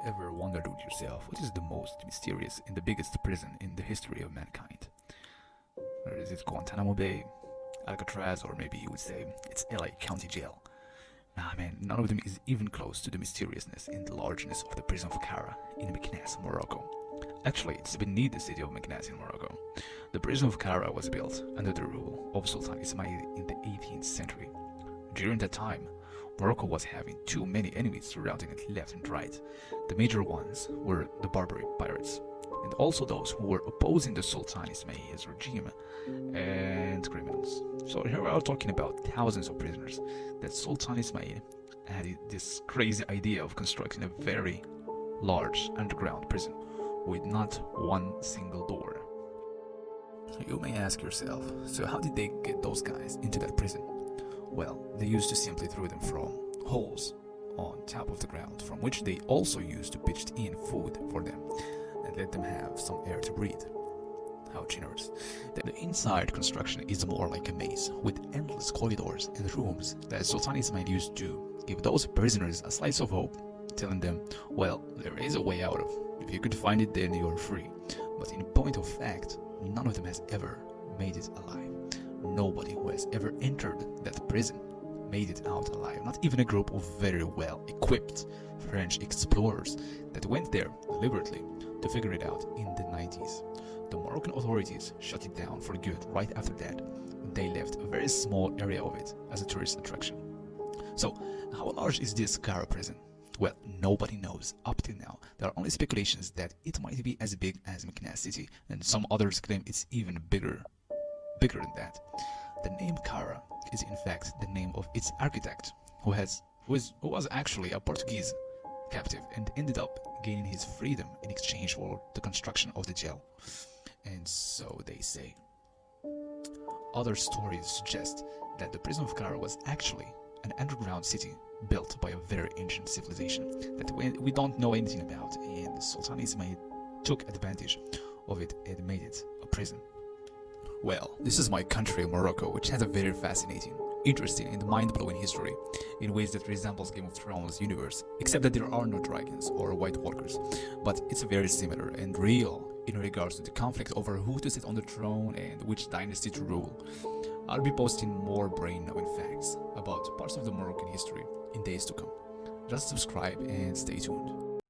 ever wondered with yourself what is the most mysterious and the biggest prison in the history of mankind? Or is it Guantanamo Bay, Alcatraz, or maybe you would say it's LA County Jail? Nah man, none of them is even close to the mysteriousness and the largeness of the prison of Kara in Meknes, Morocco. Actually, it's beneath the city of Meknes in Morocco. The prison of Kara was built under the rule of Sultan Ismail in the 18th century. During that time, Morocco was having too many enemies surrounding it left and right. The major ones were the Barbary pirates, and also those who were opposing the Sultan Ismail's regime, and criminals. So here we are talking about thousands of prisoners that Sultan Ismail had this crazy idea of constructing a very large underground prison with not one single door. You may ask yourself, so how did they get those guys into that prison? Well, they used to simply throw them from holes on top of the ground, from which they also used to pitch in food for them and let them have some air to breathe. How generous. The inside construction is more like a maze, with endless corridors and rooms that Sultan Ismail used to give those prisoners a slice of hope, telling them, well, there is a way out of. If you could find it, then you are free. But in point of fact, none of them has ever made it alive. Nobody who has ever entered that prison made it out alive. Not even a group of very well equipped French explorers that went there deliberately to figure it out in the 90s. The Moroccan authorities shut it down for good right after that. They left a very small area of it as a tourist attraction. So, how large is this Kara prison? Well, nobody knows up till now. There are only speculations that it might be as big as Meknes city, and some others claim it's even bigger than that. The name Kara is in fact the name of its architect, who was actually a Portuguese captive and ended up gaining his freedom in exchange for the construction of the jail. And so they say. Other stories suggest that the prison of Kara was actually an underground city built by a very ancient civilization that we don't know anything about, and Sultan Ismail took advantage of it and made it a prison. Well, this is my country, Morocco, which has a very fascinating, interesting, and mind-blowing history in ways that resembles Game of Thrones universe, except that there are no dragons or White Walkers, but it's very similar and real in regards to the conflict over who to sit on the throne and which dynasty to rule. I'll be posting more brain-numbing facts about parts of the Moroccan history in days to come. Just subscribe and stay tuned.